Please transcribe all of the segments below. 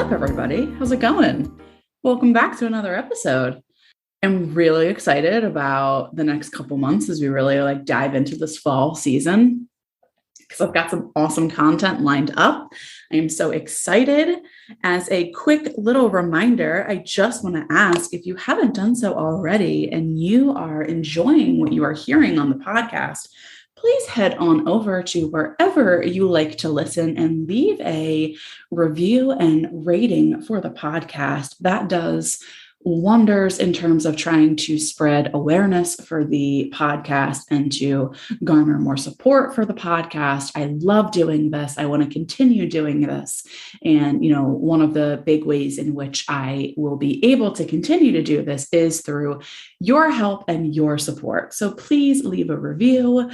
up, everybody? How's it going? Welcome back to another episode. I'm really excited about the next couple months as we really dive into this fall season because I've got some awesome content lined up. I am so excited. As a quick little reminder, I just want to ask if you haven't done so already and you are enjoying what you are hearing on the podcast, please head on over to wherever you like to listen and leave a review and rating for the podcast. That does wonders in terms of trying to spread awareness for the podcast and to garner more support for the podcast. I love doing this. I want to continue doing this. And, one of the big ways in which I will be able to continue to do this is through your help and your support. So please leave a review.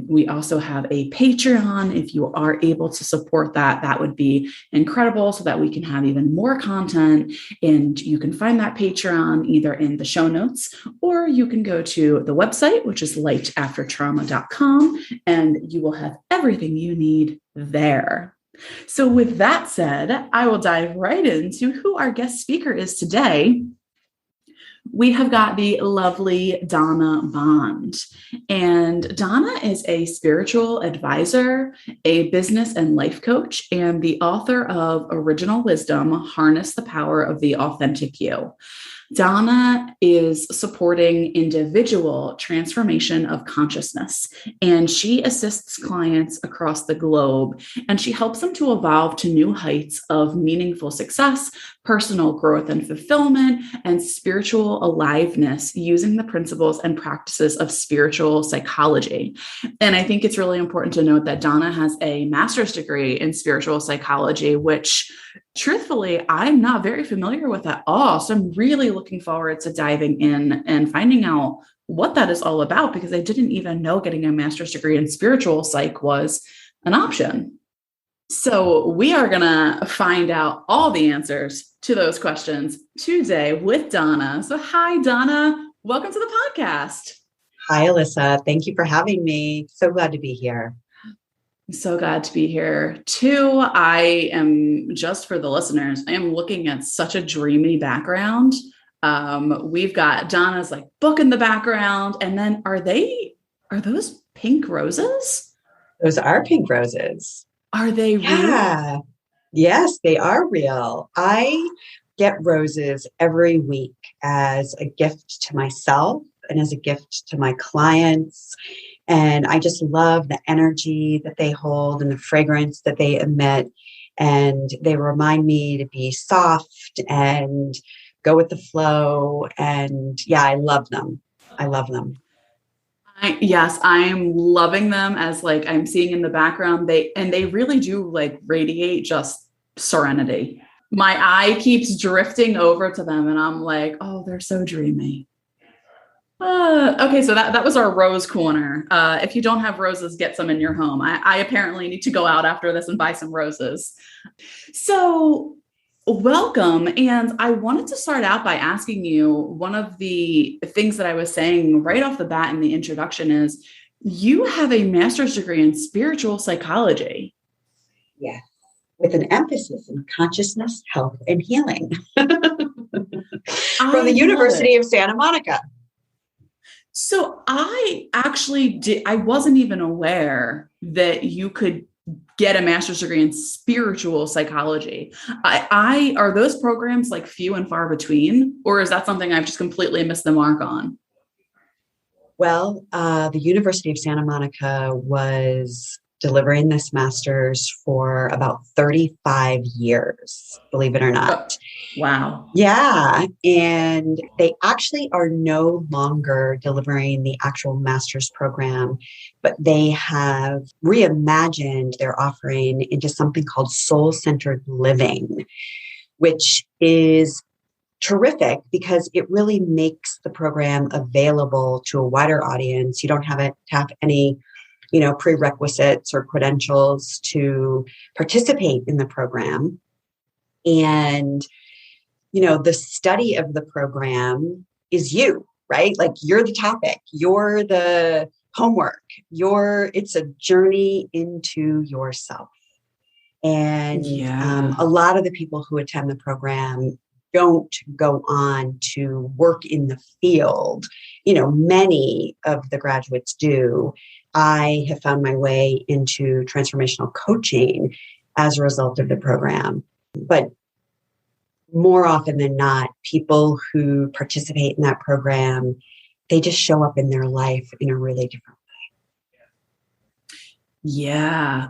We also have a Patreon. If you are able to support that, that would be incredible so that we can have even more content. And you can find that Patreon either in the show notes, or you can go to the website, which is lightaftertrauma.com, and you will have everything you need there. So with that said, I will dive right into who our guest speaker is today. We have got the lovely Donna Bond. And Donna is a spiritual advisor, a business and life coach, and the author of Original Wisdom, Harness the Power of the Authentic You. Donna is supporting individual transformation of consciousness, and she assists clients across the globe, and she helps them to evolve to new heights of meaningful success, personal growth and fulfillment, and spiritual aliveness using the principles and practices of spiritual psychology. And I think it's really important to note that Donna has a master's degree in spiritual psychology, which truthfully, I'm not very familiar with at all. So I'm really looking forward to diving in and finding out what that is all about, because I didn't even know getting a master's degree in spiritual psych was an option. So we are going to find out all the answers to those questions today with Donna. So hi, Donna. Welcome to the podcast. Hi, Alyssa. Thank you for having me. So glad to be here. I'm so glad to be here too. I am, just for the listeners, I am looking at such a dreamy background. We've got Donna's book in the background. And then are those pink roses? Those are pink roses. Are they real? Yeah. Yes, they are real. I get roses every week as a gift to myself and as a gift to my clients. And I just love the energy that they hold and the fragrance that they emit. And they remind me to be soft and go with the flow. And yeah, I love them. I love them. Yes, I'm loving them as I'm seeing in the background. They really do radiate just serenity. My eye keeps drifting over to them and I'm like, oh, they're so dreamy. Okay, so that was our rose corner. If you don't have roses, get some in your home. I apparently need to go out after this and buy some roses. So welcome. And I wanted to start out by asking you, one of the things that I was saying right off the bat in the introduction is you have a master's degree in spiritual psychology. Yes, with an emphasis in consciousness, health, and healing from the University of Santa Monica. So I wasn't even aware that you could get a master's degree in spiritual psychology. Are those programs few and far between, or is that something I've just completely missed the mark on? Well, the University of Santa Monica was delivering this master's for about 35 years, believe it or not. Oh, wow. Yeah. And they actually are no longer delivering the actual master's program, but they have reimagined their offering into something called soul-centered living, which is terrific because it really makes the program available to a wider audience. You don't have to have any prerequisites or credentials to participate in the program. And, the study of the program is you, right? You're the topic, you're the homework, it's a journey into yourself. And Yeah. a lot of the people who attend the program don't go on to work in the field. Many of the graduates do. I have found my way into transformational coaching as a result of the program. But more often than not, people who participate in that program, they just show up in their life in a really different way. Yeah.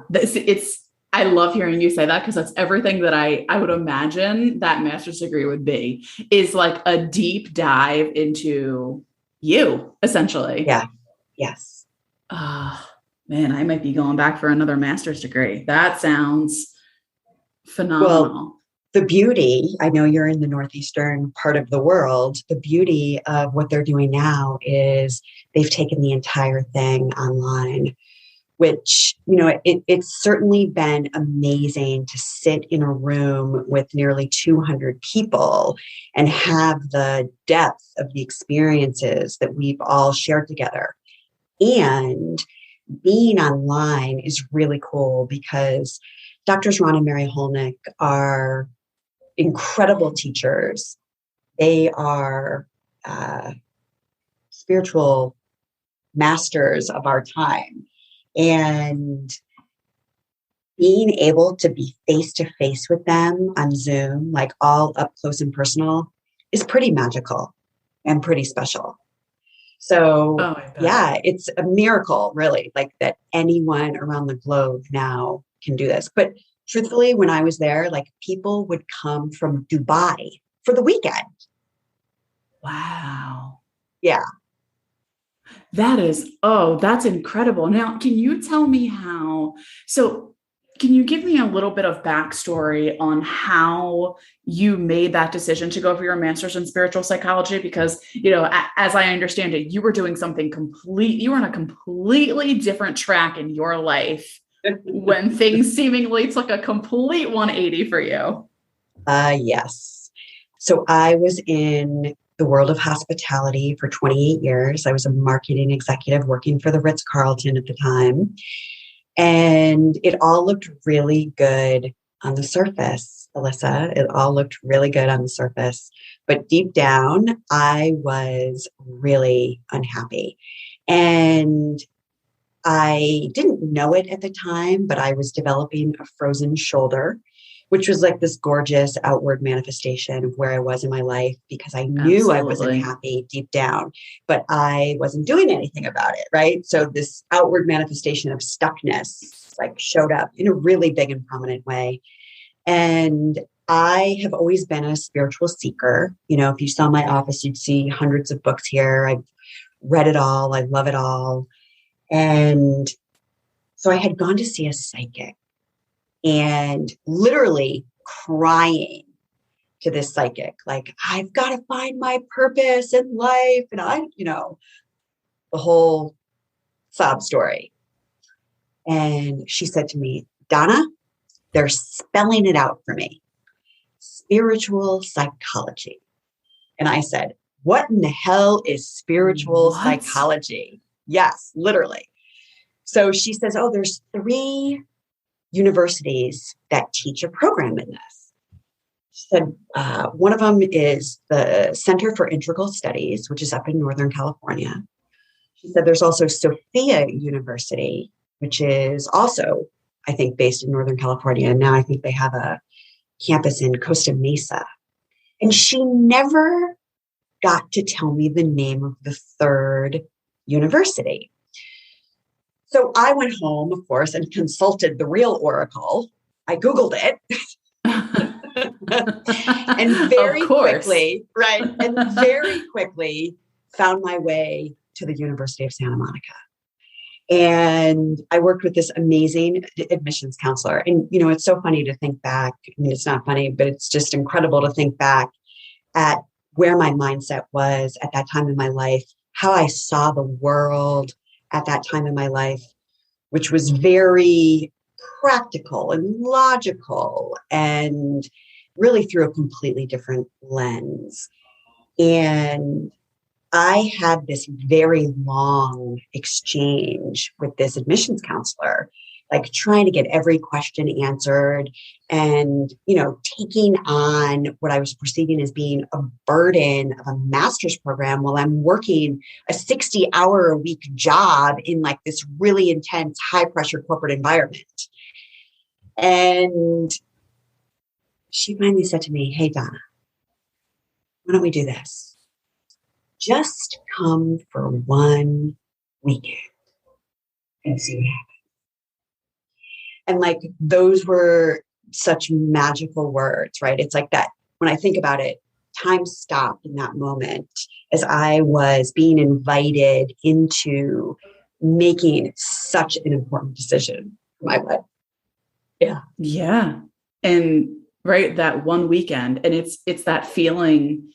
I love hearing you say that, because that's everything that I would imagine that master's degree would be, is like a deep dive into you, essentially. Yeah. Yes. Man, I might be going back for another master's degree. That sounds phenomenal. Well, the beauty, I know you're in the northeastern part of the world, the beauty of what they're doing now is they've taken the entire thing online, which, it's certainly been amazing to sit in a room with nearly 200 people and have the depth of the experiences that we've all shared together. And being online is really cool because Doctors Ron and Mary Holnick are incredible teachers. They are spiritual masters of our time. And being able to be face to face with them on Zoom, like all up close and personal, is pretty magical and pretty special. So, yeah, it's a miracle, really, like that anyone around the globe now can do this. But truthfully, when I was there, like people would come from Dubai for the weekend. Wow. Yeah. That's incredible. Now, can you tell me can you give me a little bit of backstory on how you made that decision to go for your master's in spiritual psychology? Because, as I understand it, you were doing you were on a completely different track in your life when things seemingly took a complete 180 for you. Yes. So I was in the world of hospitality for 28 years. I was a marketing executive working for the Ritz-Carlton at the time. And it all looked really good on the surface, Alyssa. It all looked really good on the surface. But deep down, I was really unhappy. And I didn't know it at the time, but I was developing a frozen shoulder, which was like this gorgeous outward manifestation of where I was in my life, because I knew I was unhappy deep down, but I wasn't doing anything about it, right? So this outward manifestation of stuckness like showed up in a really big and prominent way. And I have always been a spiritual seeker. If you saw my office, you'd see hundreds of books here. I've read it all. I love it all. And so I had gone to see a psychic, and literally crying to this psychic, like, I've got to find my purpose in life. And the whole sob story. And she said to me, Donna, they're spelling it out for me. Spiritual psychology. And I said, what in the hell is spiritual psychology? Yes, literally. So she says, there's 3 universities that teach a program in this. She said, one of them is the Center for Integral Studies, which is up in Northern California. She said there's also Sophia University, which is also, I think, based in Northern California. And now I think they have a campus in Costa Mesa. And she never got to tell me the name of the 3rd university. So I went home, of course, and consulted the real oracle. I Googled it. And very quickly found my way to the University of Santa Monica. And I worked with this amazing admissions counselor. And, it's so funny to think back. I mean, it's not funny, but it's just incredible to think back at where my mindset was at that time in my life, how I saw the world at that time in my life, which was very practical and logical and really through a completely different lens. And I had this very long exchange with this admissions counselor like trying to get every question answered and, taking on what I was perceiving as being a burden of a master's program while I'm working a 60-hour-a-week job in like this really intense, high-pressure corporate environment. And she finally said to me, "Hey, Donna, why don't we do this? Just come for one weekend and see what happens." And like, those were such magical words, right? It's like that. When I think about it, time stopped in that moment as I was being invited into making such an important decision for my life. Yeah. Yeah. And right, that one weekend, and it's that feeling.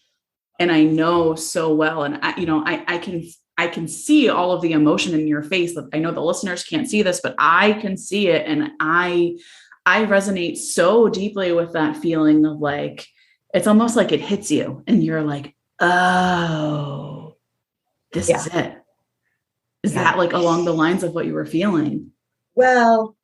And I know so well. And I can see all of the emotion in your face. I know the listeners can't see this, but I can see it. And I resonate so deeply with that feeling of like, it's almost like it hits you and you're like, oh, this is it. Is that like along the lines of what you were feeling? Well,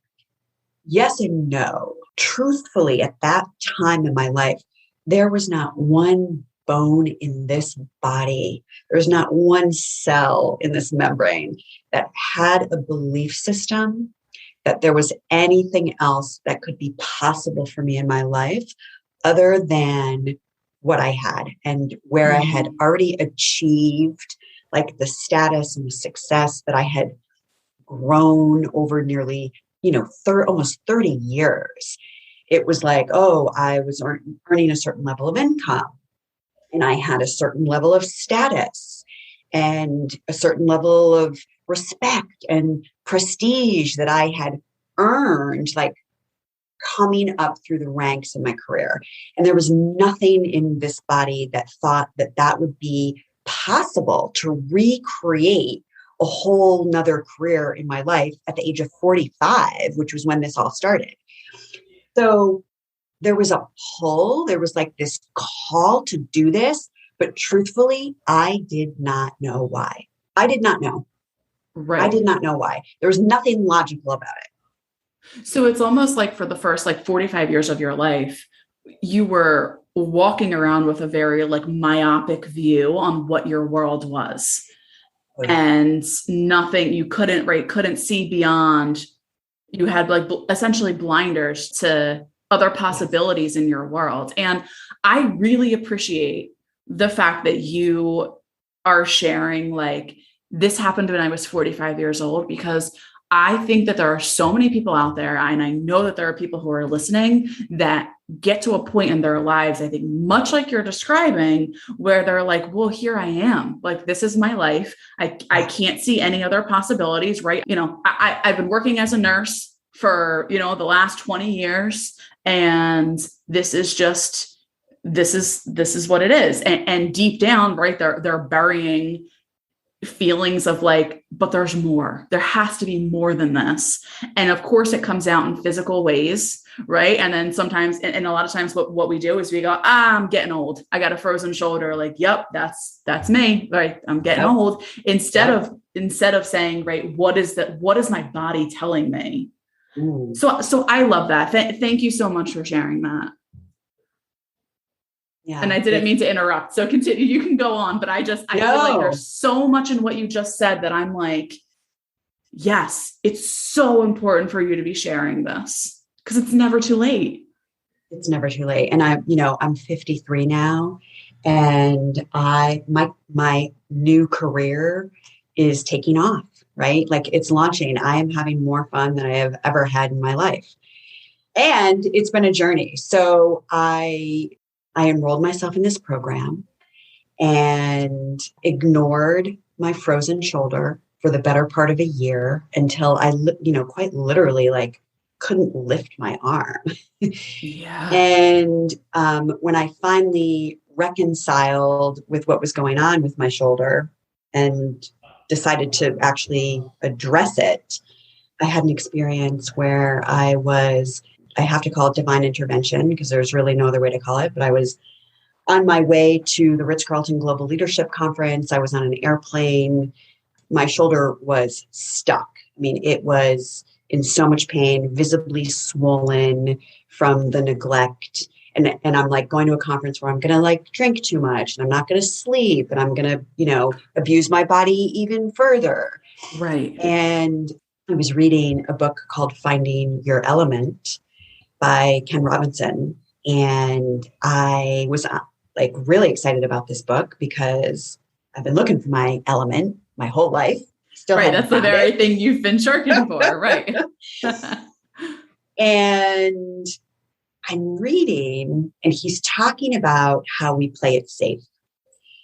yes and no. Truthfully, at that time in my life, there was not one bone in this body. There's not one cell in this membrane that had a belief system that there was anything else that could be possible for me in my life other than what I had and where I had already achieved like the status and the success that I had grown over nearly, almost 30 years. It was like, oh, I was earning a certain level of income. And I had a certain level of status and a certain level of respect and prestige that I had earned, like coming up through the ranks in my career. And there was nothing in this body that thought that that would be possible to recreate a whole nother career in my life at the age of 45, which was when this all started. So there was a pull, there was like this call to do this, but truthfully, I did not know why. I did not know. Right. I did not know why. There was nothing logical about it. So it's almost like for the first like 45 years of your life, you were walking around with a very like myopic view on what your world was. Oh, yeah. And nothing, you couldn't see beyond. You had like essentially blinders to other possibilities in your world. And I really appreciate the fact that you are sharing like this happened when I was 45 years old, because I think that there are so many people out there, and I know that there are people who are listening that get to a point in their lives, I think much like you're describing, where they're like, well, here I am. Like, this is my life. I can't see any other possibilities, right? I've been working as a nurse for, the last 20 years. And this is what it is. And deep down, right, they're burying feelings of like, but there's more. There has to be more than this. And of course it comes out in physical ways, right? And then sometimes, and a lot of times what we do is we go, I'm getting old. I got a frozen shoulder. Like, yep, that's me, right? I'm getting old. Instead of saying, right, what is my body telling me? So I love that. Thank you so much for sharing that. Yeah. And I didn't mean to interrupt. So continue. You can go on, but I feel like there's so much in what you just said that I'm like, yes, it's so important for you to be sharing this because it's never too late. It's never too late. And I'm 53 now, and my new career is taking off. Right? Like, it's launching. I am having more fun than I have ever had in my life. And it's been a journey. So I enrolled myself in this program and ignored my frozen shoulder for the better part of a year until I, quite literally like couldn't lift my arm. Yeah. And when I finally reconciled with what was going on with my shoulder and decided to actually address it, I had an experience where I have to call it divine intervention because there's really no other way to call it, but I was on my way to the Ritz-Carlton Global Leadership Conference. I was on an airplane. My shoulder was stuck. I mean, it was in so much pain, visibly swollen from the neglect. And I'm like going to a conference where I'm going to like drink too much and I'm not going to sleep and I'm going to, abuse my body even further. Right. And I was reading a book called Finding Your Element by Ken Robinson. And I was like really excited about this book because I've been looking for my element my whole life. Still right. That's the very thing you've been searching for. Right. And I'm reading, and he's talking about how we play it safe.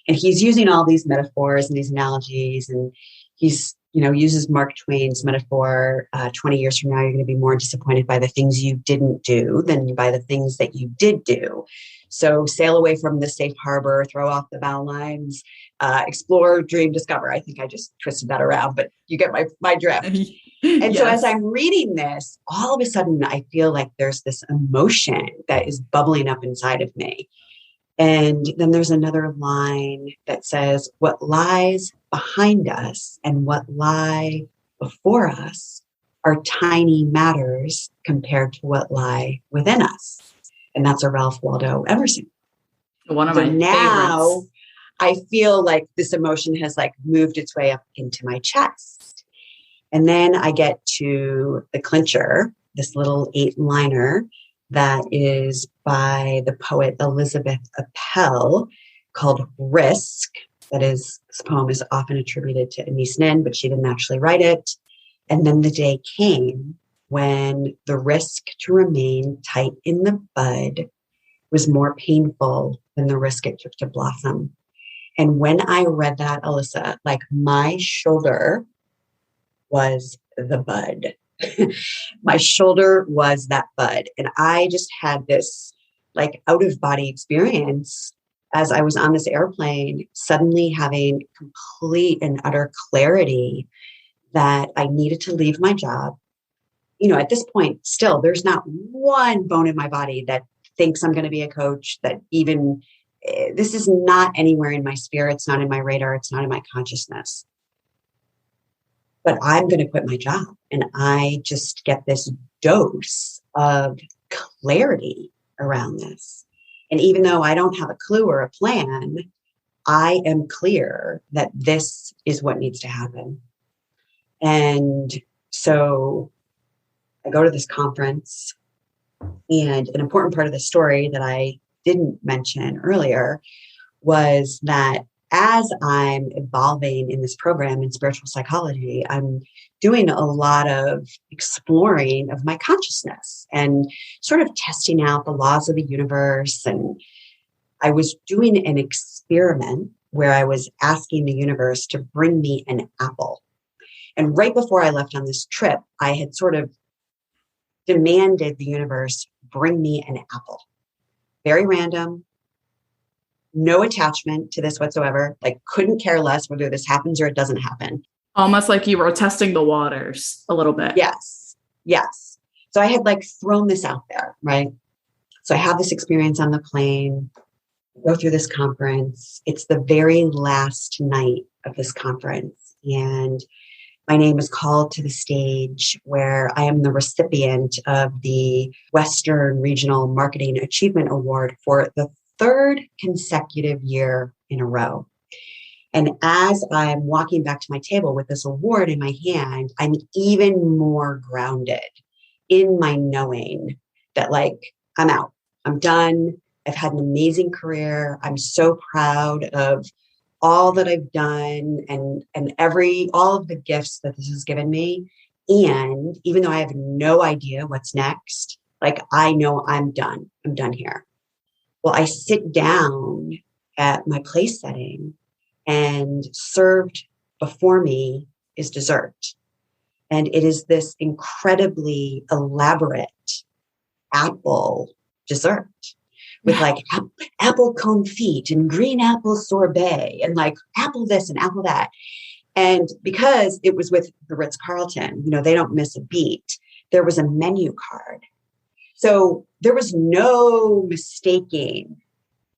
And he's using all these metaphors and these analogies. And he's, uses Mark Twain's metaphor, 20 years from now, you're going to be more disappointed by the things you didn't do than by the things that you did do. So sail away from the safe harbor, throw off the bound lines, explore, dream, discover. I think I just twisted that around, but you get my drift. And so as I'm reading this, all of a sudden, I feel like there's this emotion that is bubbling up inside of me. And then there's another line that says, what lies behind us and what lie before us are tiny matters compared to what lie within us. And that's a Ralph Waldo Emerson. One of my favorites. I feel like this emotion has like moved its way up into my chest. And then I get to the clincher, this little 8-liner that is by the poet Elizabeth Appel called Risk. This poem is often attributed to Anais Nin, but she didn't actually write it. And then the day came when the risk to remain tight in the bud was more painful than the risk it took to blossom. And when I read that, Alyssa, like my shoulder was the bud. My shoulder was that bud. And I just had this like out of body experience as I was on this airplane, suddenly having complete and utter clarity that I needed to leave my job. At this point, still, there's not one bone in my body that thinks I'm going to be a coach, that even this is not anywhere in my spirit. It's not in my radar. It's not in my consciousness. But I'm going to quit my job. And I just get this dose of clarity around this. And even though I don't have a clue or a plan, I am clear that this is what needs to happen. And so I go to this conference, and an important part of the story that I didn't mention earlier was that as I'm evolving in this program in spiritual psychology, I'm doing a lot of exploring of my consciousness and sort of testing out the laws of the universe. And I was doing an experiment where I was asking the universe to bring me an apple. And right before I left on this trip, I had sort of demanded the universe bring me an apple. Very random. No attachment to this whatsoever. Like couldn't care less whether this happens or it doesn't happen. Almost like you were testing the waters a little bit. Yes. So I had like thrown this out there, right? So I have this experience on the plane, go through this conference. It's the very last night of this conference. And my name is called to the stage where I am the recipient of the Western Regional Marketing Achievement Award for the 3rd consecutive year in a row. And as I'm walking back to my table with this award in my hand, I'm even more grounded in my knowing that like, I'm out, I'm done. I've had an amazing career. I'm so proud of all that I've done and all of the gifts that this has given me. And even though I have no idea what's next, like I know I'm done. I'm done here. Well, I sit down at my place setting, and served before me is dessert. And it is this incredibly elaborate apple dessert with like apple confit and green apple sorbet and like apple this and apple that. And because it was with the Ritz-Carlton, they don't miss a beat. There was a menu card. So there was no mistaking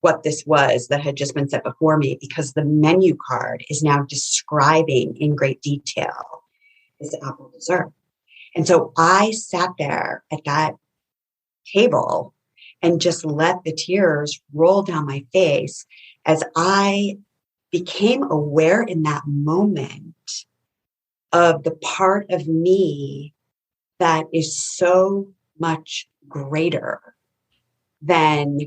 what this was that had just been set before me, because the menu card is now describing in great detail this apple dessert. And so I sat there at that table and just let the tears roll down my face as I became aware in that moment of the part of me that is so much greater than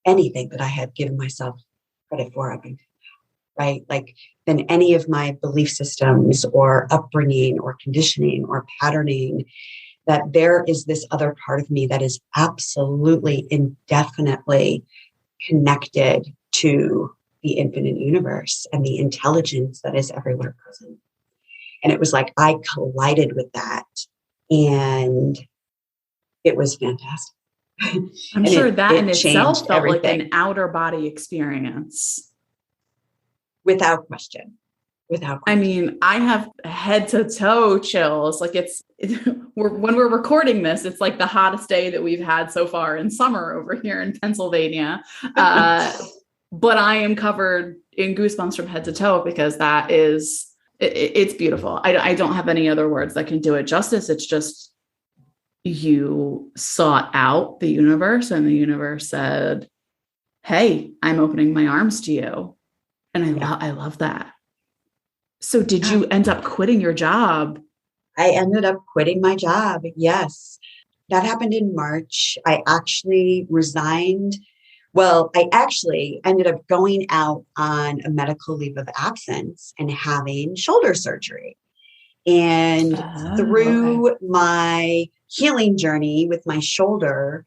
anything that I had given myself credit for up until now, right? Like than any of my belief systems or upbringing or conditioning or patterning, that there is this other part of me that is absolutely indefinitely connected to the infinite universe and the intelligence that is everywhere present. And it was like I collided with that, and it was fantastic. I'm sure that in itself felt everything. like an outer body experience. Without question. Without question. I mean, I have head to toe chills. Like when we're recording this, it's like the hottest day that we've had so far in summer over here in Pennsylvania. But I am covered in goosebumps from head to toe because that is, it's beautiful. I don't have any other words that can do it justice. It's just, you sought out the universe and the universe said, hey, I'm opening my arms to you. And I love that. So did you end up quitting your job? I ended up quitting my job. Yes. That happened in March. I actually resigned. Well, I actually ended up going out on a medical leave of absence and having shoulder surgery. And through my healing journey with my shoulder,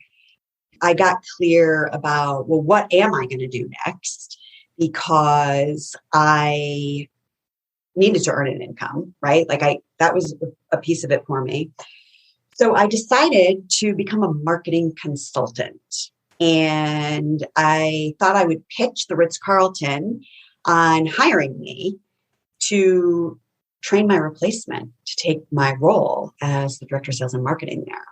I got clear about, well, what am I going to do next? Because I needed to earn an income, right? That was a piece of it for me. So I decided to become a marketing consultant. And I thought I would pitch the Ritz-Carlton on hiring me to train my replacement to take my role as the director of sales and marketing there.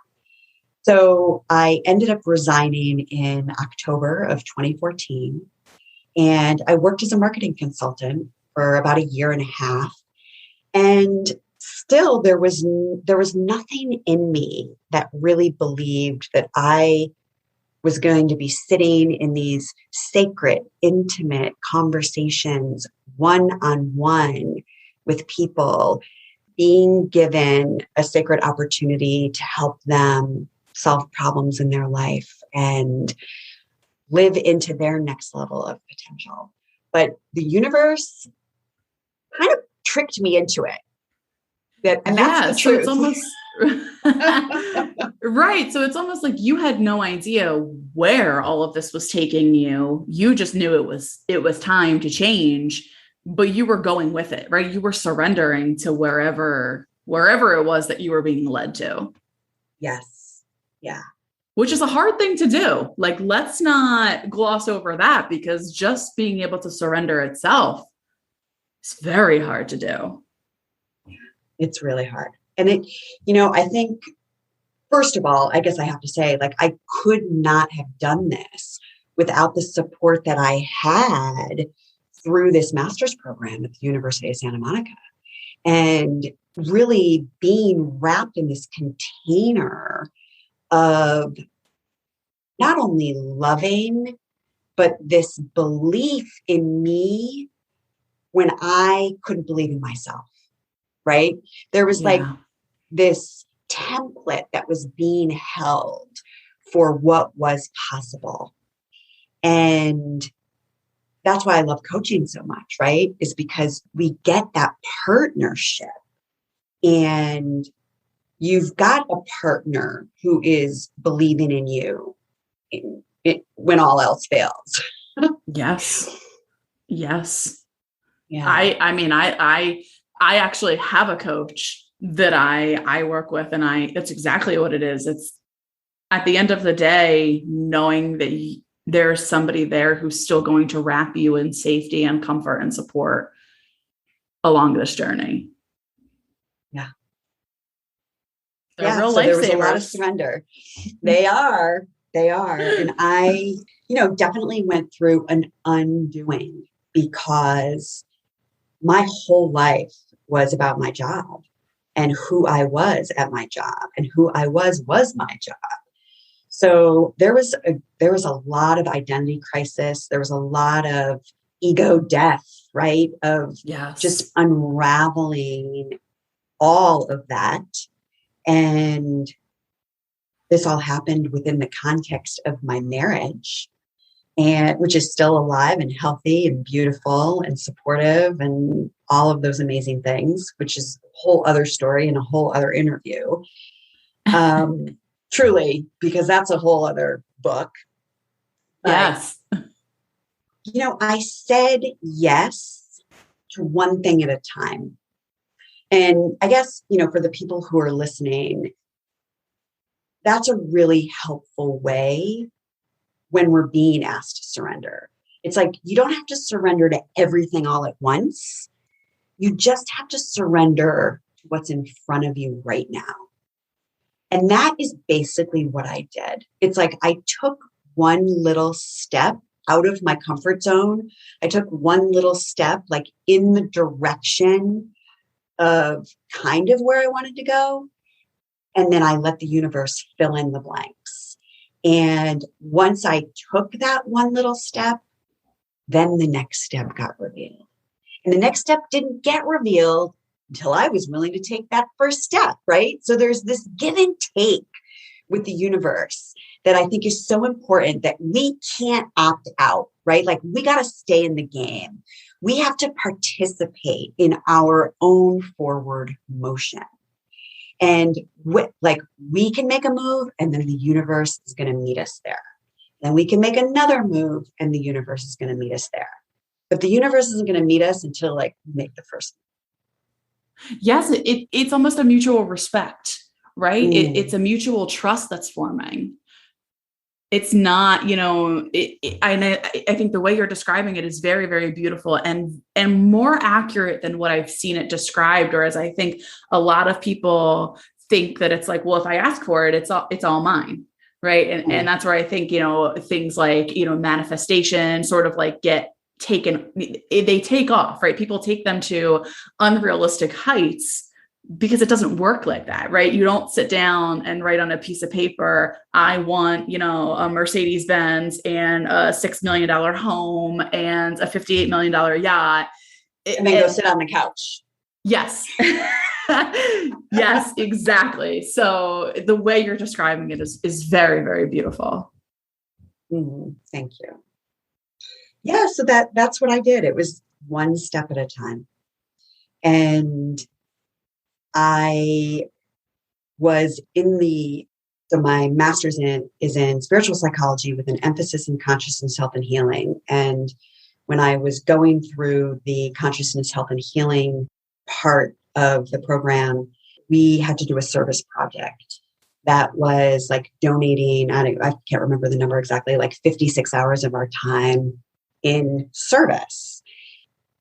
So I ended up resigning in October of 2014. And I worked as a marketing consultant for about a year and a half. And still there was nothing in me that really believed that I was going to be sitting in these sacred, intimate conversations, one-on-one with people, being given a sacred opportunity to help them solve problems in their life and live into their next level of potential. But the universe kind of tricked me into it. That's the truth. So it's almost right. So it's almost like you had no idea where all of this was taking you. You just knew it was time to change, but you were going with it, right? You were surrendering to wherever it was that you were being led to. Yes. Yeah. Which is a hard thing to do. Like, let's not gloss over that, because just being able to surrender itself is very hard to do. It's really hard. And I think, first of all, I guess I have to say, I could not have done this without the support that I had through this master's program at the University of Santa Monica. And really being wrapped in this container of not only loving, but this belief in me when I couldn't believe in myself, right? There was this template that was being held for what was possible. And that's why I love coaching so much, right? Is because we get that partnership, and you've got a partner who is believing in you when all else fails. Yes. Yeah. I actually have a coach that I work with, and that's exactly what it is. It's at the end of the day, knowing that there's somebody there who's still going to wrap you in safety and comfort and support along this journey. Yeah. They're real so there was lifesavers. A lot of surrender. They are. And I, definitely went through an undoing, because my whole life was about my job. and who I was at my job, and who I was my job. So there was a lot of identity crisis. There was a lot of ego death, right? Of just unraveling all of that. And this all happened within the context of my marriage, and which is still alive and healthy and beautiful and supportive and all of those amazing things, which is a whole other story and a whole other interview. Truly, because that's a whole other book. Yes. I said yes to one thing at a time. And I guess, for the people who are listening, that's a really helpful way when we're being asked to surrender. It's like, you don't have to surrender to everything all at once. You just have to surrender to what's in front of you right now. And that is basically what I did. It's like I took one little step out of my comfort zone. I took one little step like in the direction of kind of where I wanted to go. And then I let the universe fill in the blanks. And once I took that one little step, then the next step got revealed. And the next step didn't get revealed until I was willing to take that first step, right? So there's this give and take with the universe that I think is so important, that we can't opt out, right? Like, we got to stay in the game. We have to participate in our own forward motion. And we can make a move, and then the universe is going to meet us there. Then we can make another move, and the universe is going to meet us there. But the universe isn't going to meet us until we make the first move. Yes, it's almost a mutual respect, right? It's a mutual trust that's forming. It's not, I think the way you're describing it is very, very beautiful and more accurate than what I've seen it described. Or as I think a lot of people think that it's like, well, if I ask for it, it's all mine. Right. And that's where I think, things like, manifestation sort of like get taken, they take off, right? People take them to unrealistic heights because it doesn't work like that, right? You don't sit down and write on a piece of paper, I want, a Mercedes-Benz and a $6 million home and a $58 million yacht. And then go sit on the couch. Yes. Yes, exactly. So the way you're describing it is very, very beautiful. Thank you. Yeah. So that's what I did. It was one step at a time. And I was my master's is in spiritual psychology with an emphasis in consciousness, health, and healing. And when I was going through the consciousness, health, and healing part of the program, we had to do a service project that was like donating, I can't remember the number exactly, like 56 hours of our time in service.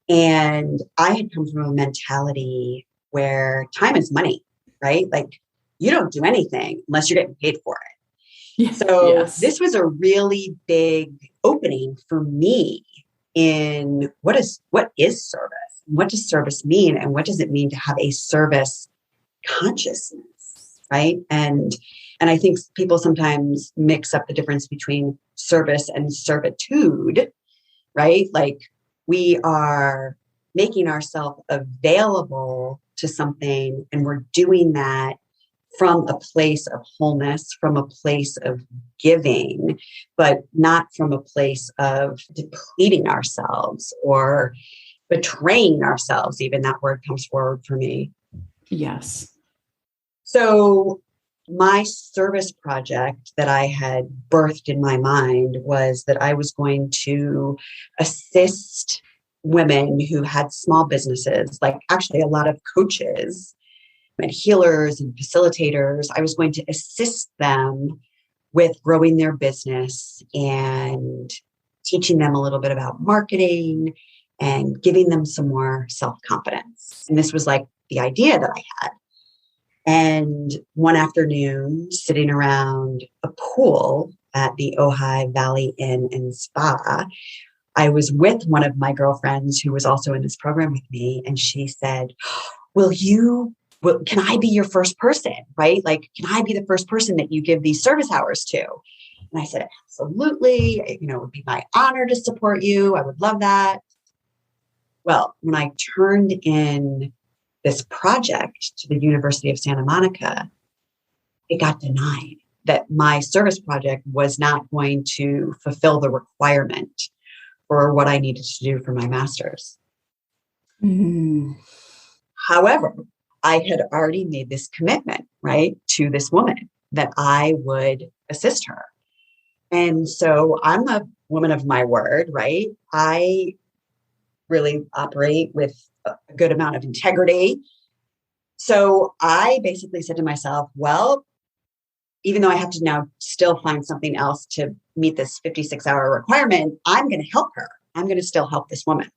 And I had come from a mentality where time is money, right? Like, you don't do anything unless you're getting paid for it. So This was a really big opening for me in what is service? What does service mean? And what does it mean to have a service consciousness, right? And I think people sometimes mix up the difference between service and servitude, right? Like, we are making ourselves available to something, and we're doing that from a place of wholeness, from a place of giving, but not from a place of depleting ourselves or betraying ourselves. Even that word comes forward for me. Yes. So my service project that I had birthed in my mind was that I was going to assist women who had small businesses, like actually a lot of coaches and healers and facilitators. I was going to assist them with growing their business and teaching them a little bit about marketing and giving them some more self-confidence. And this was like the idea that I had. And one afternoon, sitting around a pool at the Ojai Valley Inn and Spa, I was with one of my girlfriends who was also in this program with me. And she said, will you well, can I be your first person, right? Like, can I be the first person that you give these service hours to? And I said, absolutely. It would be my honor to support you. I would love that. Well, when I turned in this project to the University of Santa Monica, it got denied that my service project was not going to fulfill the requirement for what I needed to do for my master's. Mm. However, I had already made this commitment, right, to this woman that I would assist her. And so I'm a woman of my word, right? I really operate with a good amount of integrity. So I basically said to myself, well, even though I have to now still find something else to meet this 56-hour requirement, I'm going to help her. I'm going to still help this woman.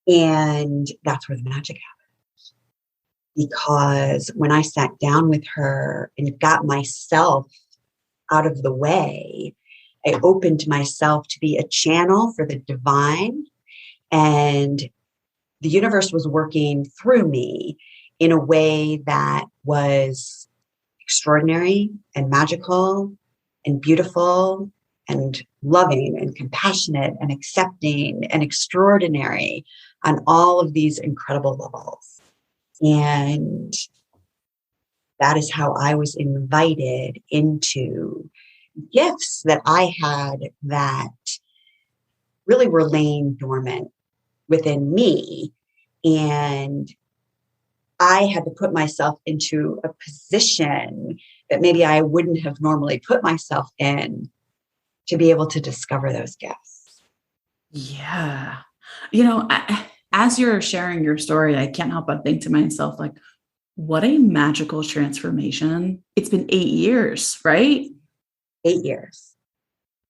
And that's where the magic happened. Because when I sat down with her and got myself out of the way, I opened myself to be a channel for the divine. And the universe was working through me in a way that was extraordinary and magical and beautiful and loving and compassionate and accepting and extraordinary on all of these incredible levels. And that is how I was invited into gifts that I had that really were laying dormant within me. And I had to put myself into a position that maybe I wouldn't have normally put myself in to be able to discover those gifts. Yeah. As you're sharing your story, I can't help but think to myself, like, what a magical transformation. It's been 8 years, right? 8 years.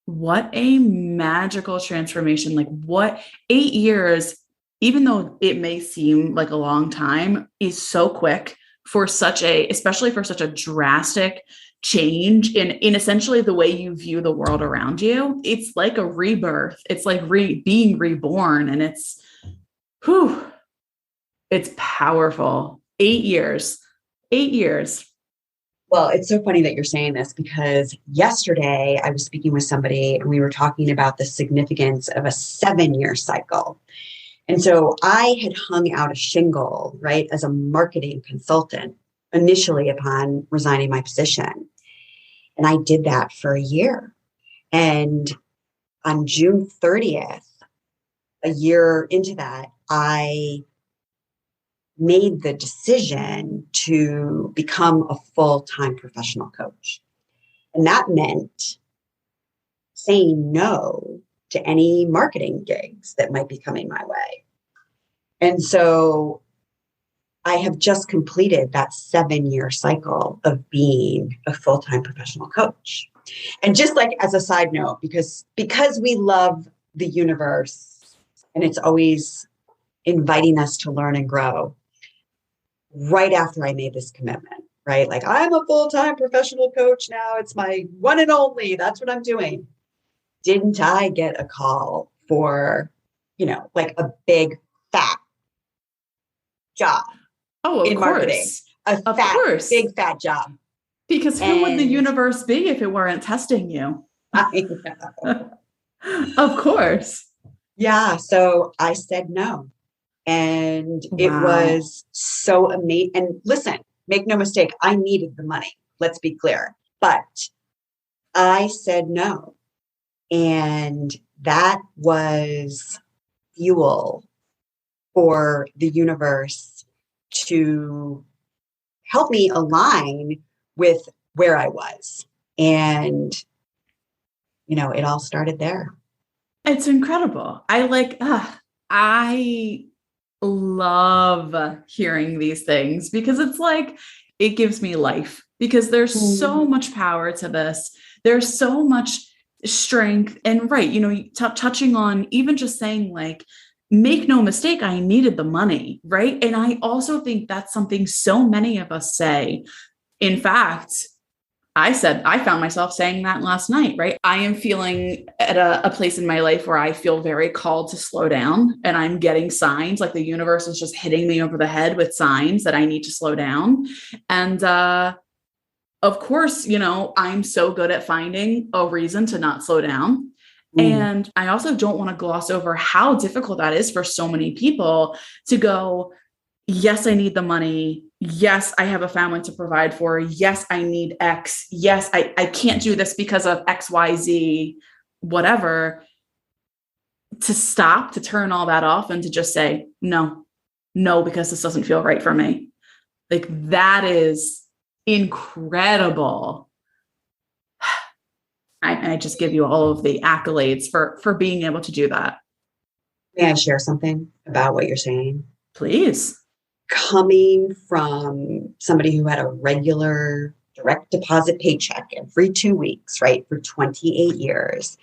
What a magical transformation. Like, what 8 years, even though it may seem like a long time, is so quick for especially for such a drastic change in essentially the way you view the world around you. It's like a rebirth. It's like being reborn. And it's powerful. 8 years. 8 years. Well, it's so funny that you're saying this because yesterday I was speaking with somebody and we were talking about the significance of a 7-year cycle. And so I had hung out a shingle, right, as a marketing consultant initially upon resigning my position. And I did that for a year. And on June 30th, a year into that, I made the decision to become a full-time professional coach. And that meant saying no to any marketing gigs that might be coming my way. And so I have just completed that 7-year cycle of being a full-time professional coach. And just like as a side note, because we love the universe and it's always inviting us to learn and grow, right after I made this commitment, right? Like, I'm a full-time professional coach now. It's my one and only. That's what I'm doing. Didn't I get a call for, like a big fat job in marketing? Big fat job. Because who would the universe be if it weren't testing you? I know. Of course. Yeah. So I said no. And it was so amazing. And listen, make no mistake, I needed the money. Let's be clear. But I said no. And that was fuel for the universe to help me align with where I was. And, it all started there. It's incredible. I love hearing these things because it's like, it gives me life because there's so much power to this. There's so much strength and touching on even just saying like, make no mistake, I needed the money. Right. And I also think that's something so many of us say. In fact, I found myself saying that last night, right? I am feeling at a place in my life where I feel very called to slow down, and I'm getting signs, like the universe is just hitting me over the head with signs that I need to slow down. And of course, I'm so good at finding a reason to not slow down. And I also don't want to gloss over how difficult that is for so many people to go, yes, I need the money. Yes, I have a family to provide for. Yes, I need X. Yes, I can't do this because of X, Y, Z, whatever. To stop, to turn all that off and to just say, no, because this doesn't feel right for me. Like, that is incredible. I just give you all of the accolades for being able to do that. May I share something about what you're saying? Please. Coming from somebody who had a regular direct deposit paycheck every 2 weeks, right, for 28 years,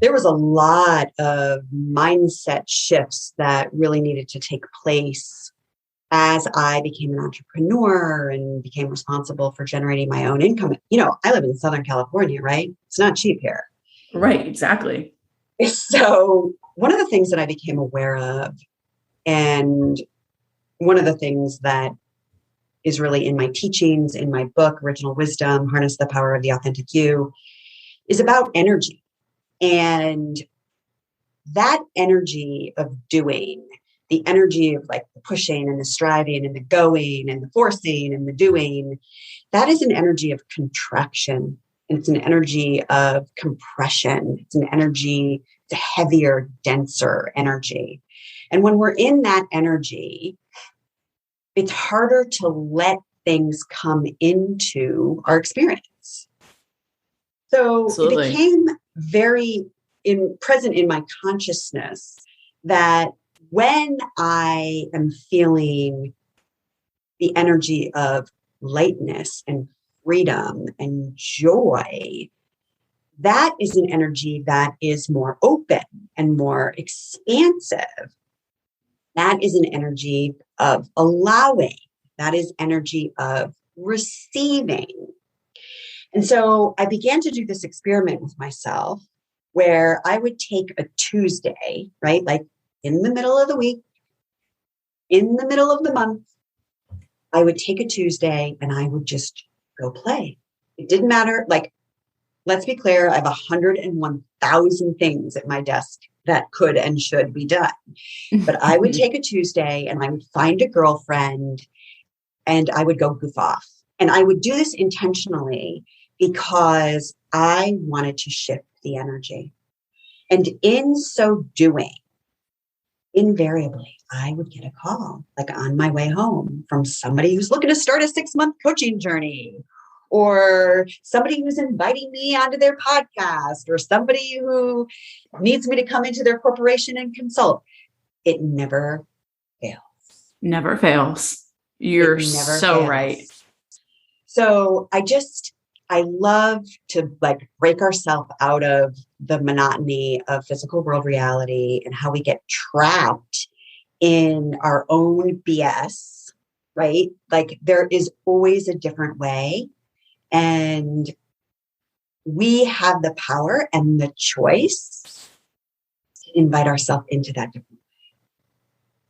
there was a lot of mindset shifts that really needed to take place as I became an entrepreneur and became responsible for generating my own income. I live in Southern California, right? It's not cheap here. Right, exactly. So one of the things that I became aware of, and one of the things that is really in my teachings, in my book, Original Wisdom, Harness the Power of the Authentic You, is about energy. And that energy of doing, the energy of like the pushing and the striving and the going and the forcing and the doing, that is an energy of contraction. And it's an energy of compression. It's an energy, it's a heavier, denser energy. And when we're in that energy, it's harder to let things come into our experience. So Absolutely. It became very present in my consciousness that when I am feeling the energy of lightness and freedom and joy, that is an energy that is more open and more expansive. That is an energy of allowing. That is energy of receiving. And so I began to do this experiment with myself where I would take a Tuesday, right? Like in the middle of the week, in the middle of the month, I would take a Tuesday and I would just go play. It didn't matter. Like, let's be clear, I have 101,000 things at my desk that could and should be done. But I would take a Tuesday and I would find a girlfriend and I would go goof off. And I would do this intentionally because I wanted to shift the energy. And in so doing, invariably, I would get a call, like on my way home, from somebody who's looking to start a 6-month coaching journey, or somebody who's inviting me onto their podcast, or somebody who needs me to come into their corporation and consult. It never fails. Never fails. You're so fails. right. So I love to like break ourselves out of the monotony of physical world reality and how we get trapped in our own BS, right? Like there is always a different way. And we have the power and the choice to invite ourselves into that different way.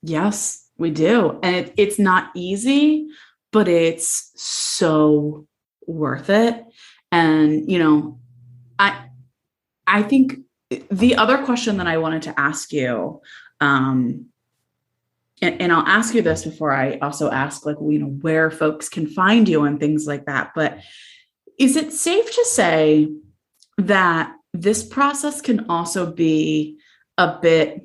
Yes, we do. And it's not easy, but it's so worth it. And, I think the other question that I wanted to ask you, and I'll ask you this before I also ask, like, where folks can find you and things like that. But is it safe to say that this process can also be a bit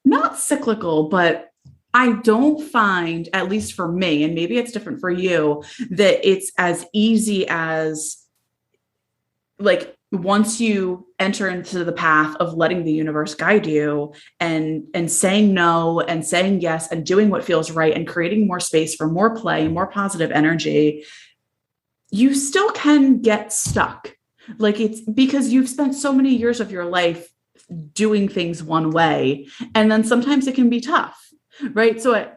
not cyclical, but I don't find, at least for me, and maybe it's different for you, that it's as easy as like once you enter into the path of letting the universe guide you and saying no and saying yes and doing what feels right and creating more space for more play, more positive energy, you still can get stuck. Like it's because you've spent so many years of your life doing things one way. And then sometimes it can be tough, right? So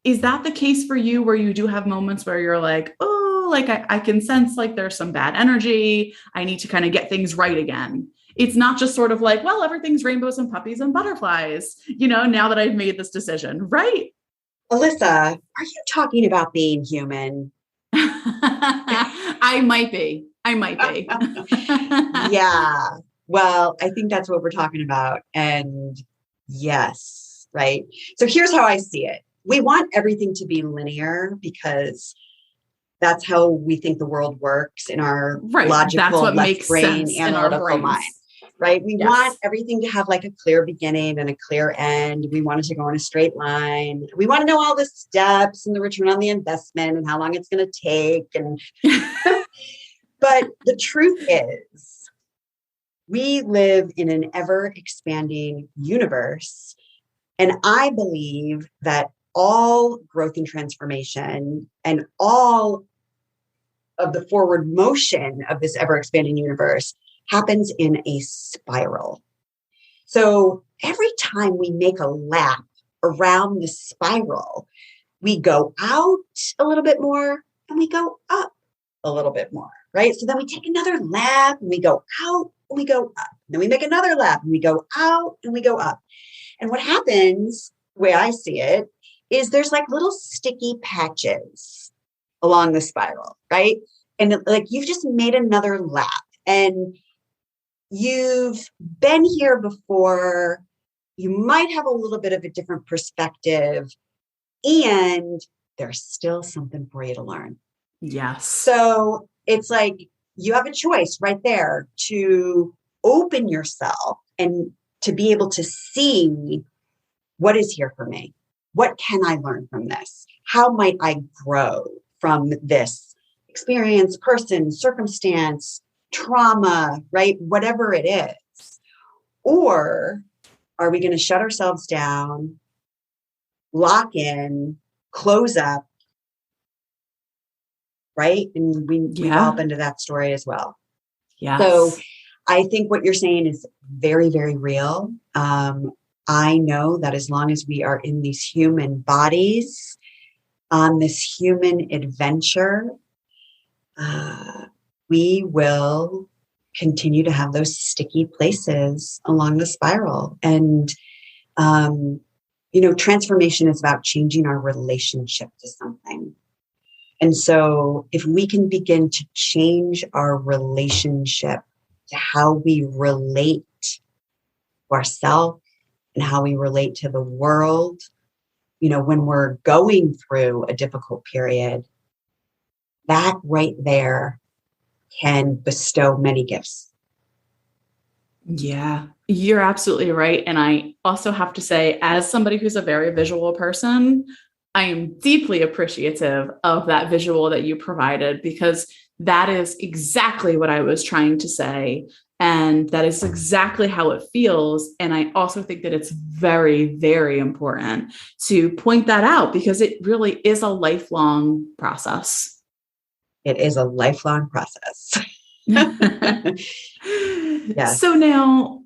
is that the case for you where you do have moments where you're like, oh, oh, like I can sense like there's some bad energy. I need to kind of get things right again. It's not just sort of like, well, everything's rainbows and puppies and butterflies, now that I've made this decision, right? Alyssa, are you talking about being human? I might be. Yeah. Well, I think that's what we're talking about. And yes, right. So here's how I see it. We want everything to be linear because that's how we think the world works in our logical That's what left makes brain, sense analytical mind. Right? We want everything to have like a clear beginning and a clear end. We want it to go in a straight line. We want to know all the steps and the return on the investment and how long it's going to take. And but the truth is, we live in an ever expanding universe. And I believe that all growth and transformation and all of the forward motion of this ever expanding universe happens in a spiral. So every time we make a lap around the spiral, we go out a little bit more and we go up a little bit more, right? So then we take another lap and we go out and we go up. And then we make another lap and we go out and we go up. And what happens, the way I see it, is there's like little sticky patches along the spiral, right? And like you've just made another lap and you've been here before. You might have a little bit of a different perspective, and there's still something for you to learn. Yes. So it's like you have a choice right there to open yourself and to be able to see what is here for me. What can I learn from this? How might I grow from this experience, person, circumstance, trauma, right? Whatever it is. Or are we going to shut ourselves down, lock in, close up, right? And we've all been to that story as well. Yes. So I think what you're saying is very, very real. I know that as long as we are in these human bodies, on this human adventure, we will continue to have those sticky places along the spiral. And, transformation is about changing our relationship to something. And so if we can begin to change our relationship to how we relate to ourselves and how we relate to the world, when we're going through a difficult period, that right there can bestow many gifts. Yeah, you're absolutely right. And I also have to say, as somebody who's a very visual person, I am deeply appreciative of that visual that you provided, because that is exactly what I was trying to say. And that is exactly how it feels. And I also think that it's very, very important to point that out, because it really is a lifelong process. It is a lifelong process. Yes. So now,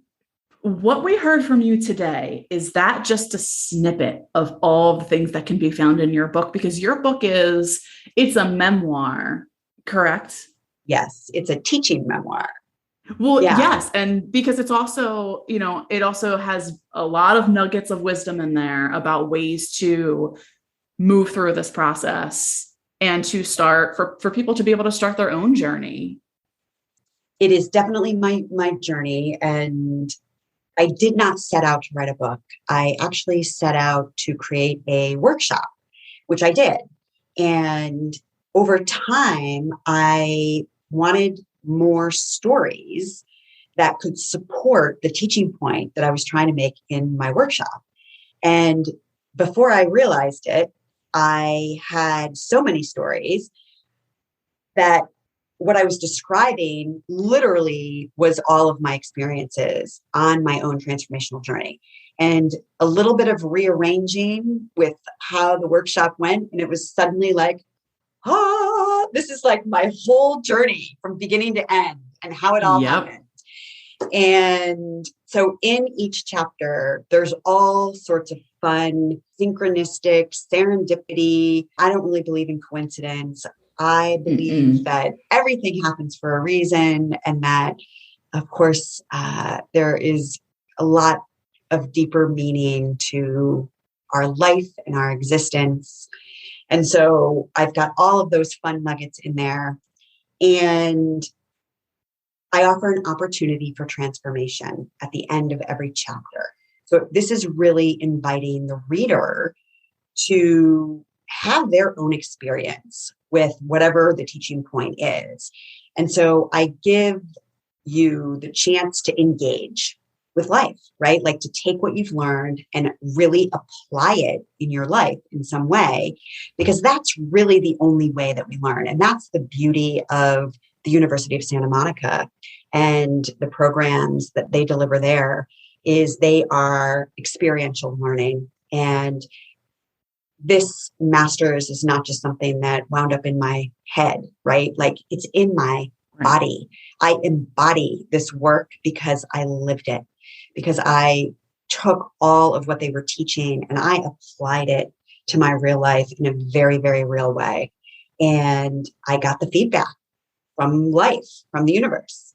what we heard from you today, is that just a snippet of all the things that can be found in your book? Because your book it's a memoir, correct? Yes, it's a teaching memoir. Well, yes. And because it's also, it also has a lot of nuggets of wisdom in there about ways to move through this process and to start for people to be able to start their own journey. It is definitely my journey. And I did not set out to write a book. I actually set out to create a workshop, which I did. And over time, I wanted more stories that could support the teaching point that I was trying to make in my workshop. And before I realized it, I had so many stories that what I was describing literally was all of my experiences on my own transformational journey, and a little bit of rearranging with how the workshop went. And it was suddenly like, this is like my whole journey from beginning to end and how it all happened. And so in each chapter, there's all sorts of fun, synchronistic, serendipity. I don't really believe in coincidence. I believe that everything happens for a reason, and that, of course, there is a lot of deeper meaning to our life and our existence. And so I've got all of those fun nuggets in there. And I offer an opportunity for transformation at the end of every chapter. So this is really inviting the reader to have their own experience with whatever the teaching point is. And so I give you the chance to engage with life, right? Like to take what you've learned and really apply it in your life in some way, because that's really the only way that we learn. And that's the beauty of the University of Santa Monica and the programs that they deliver there, is they are experiential learning. And this master's is not just something that wound up in my head, right? Like it's in my body. I embody this work because I lived it, because I took all of what they were teaching and I applied it to my real life in a very, very real way. And I got the feedback from life, from the universe.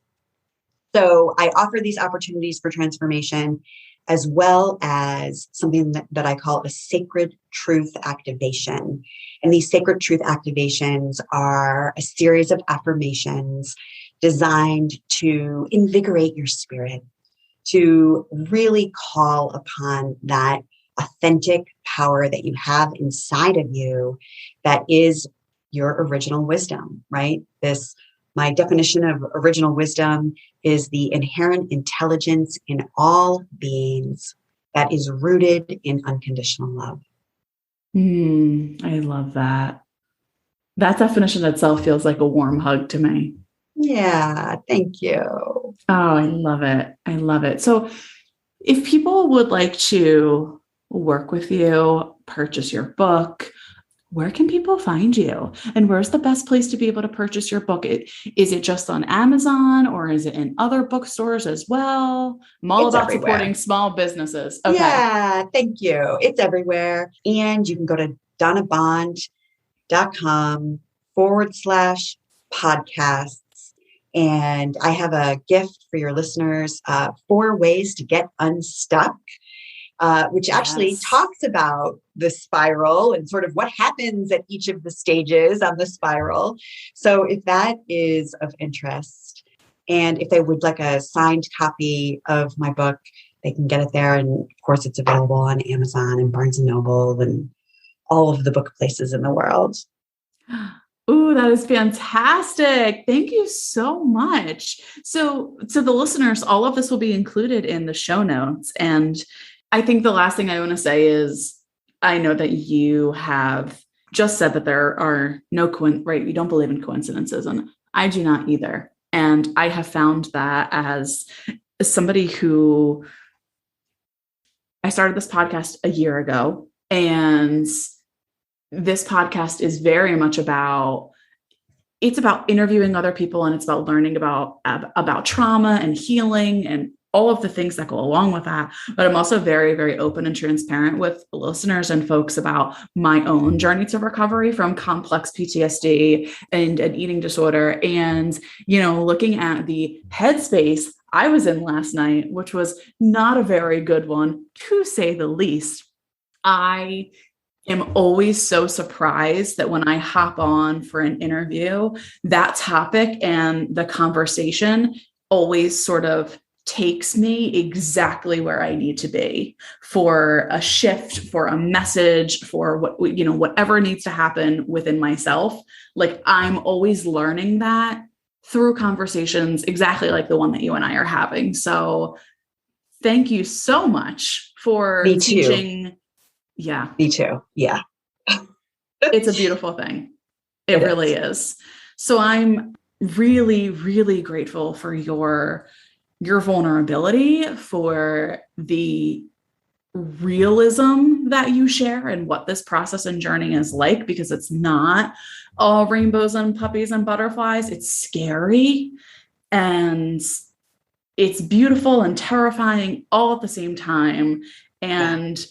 So I offer these opportunities for transformation, as well as something that I call a sacred truth activation. And these sacred truth activations are a series of affirmations designed to invigorate your spirit, to really call upon that authentic power that you have inside of you that is your original wisdom, right? My definition of original wisdom is the inherent intelligence in all beings that is rooted in unconditional love. I love that. That definition itself feels like a warm hug to me. Yeah, thank you. Oh, I love it. I love it. So if people would like to work with you, purchase your book, where can people find you? And where's the best place to be able to purchase your book? Is it just on Amazon, or is it in other bookstores as well? I'm all about everywhere. Supporting small businesses. Okay. Yeah, thank you. It's everywhere. And you can go to donnabond.com/podcasts. And I have a gift for your listeners, 4 ways to get unstuck. Which actually talks about the spiral and sort of what happens at each of the stages on the spiral. So if that is of interest, and if they would like a signed copy of my book, they can get it there. And of course, it's available on Amazon and Barnes & Noble and all of the book places in the world. Ooh, that is fantastic. Thank you so much. So to the listeners, all of this will be included in the show notes. And I think the last thing I want to say is, I know that you have just said that there are no right? You don't believe in coincidences, and I do not either. And I have found that as somebody who, I started this podcast a year ago, and this podcast is very much about, it's about interviewing other people, and it's about learning about trauma and healing and all of the things that go along with that. But I'm also very, very open and transparent with listeners and folks about my own journey to recovery from complex PTSD and an eating disorder. And, looking at the headspace I was in last night, which was not a very good one, to say the least. I am always so surprised that when I hop on for an interview, that topic and the conversation always sort of takes me exactly where I need to be for a shift, for a message, for whatever needs to happen within myself. Like, I'm always learning that through conversations exactly like the one that you and I are having. So thank you so much for teaching. Yeah. Me too. Yeah. It's a beautiful thing. It really is. So I'm really, really grateful for your vulnerability, for the realism that you share and what this process and journey is like, because it's not all rainbows and puppies and butterflies. It's scary and it's beautiful and terrifying all at the same time. And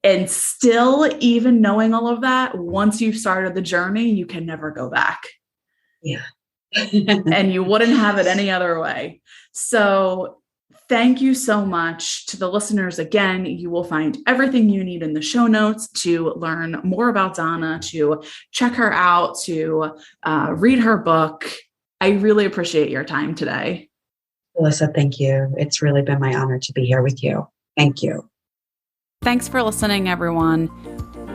And still, even knowing all of that, once you've started the journey, you can never go back. Yeah. And you wouldn't have it any other way. So thank you so much to the listeners. Again, you will find everything you need in the show notes to learn more about Donna, to check her out, to read her book. I really appreciate your time today. Alyssa, thank you. It's really been my honor to be here with you. Thank you. Thanks for listening, everyone.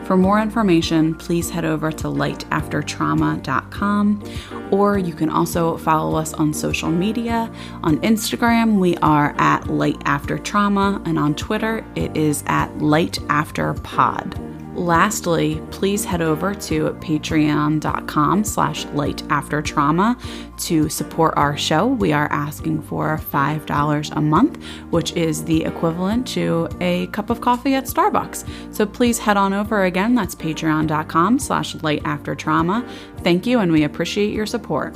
For more information, please head over to lightaftertrauma.com, or you can also follow us on social media. On Instagram, we are at lightaftertrauma, and on Twitter, it is at lightafterpod. Lastly, please head over to patreon.com/lightaftertrauma to support our show. We are asking for $5 a month, which is the equivalent to a cup of coffee at Starbucks. So please head on over again. That's patreon.com/lightaftertrauma. Thank you, and we appreciate your support.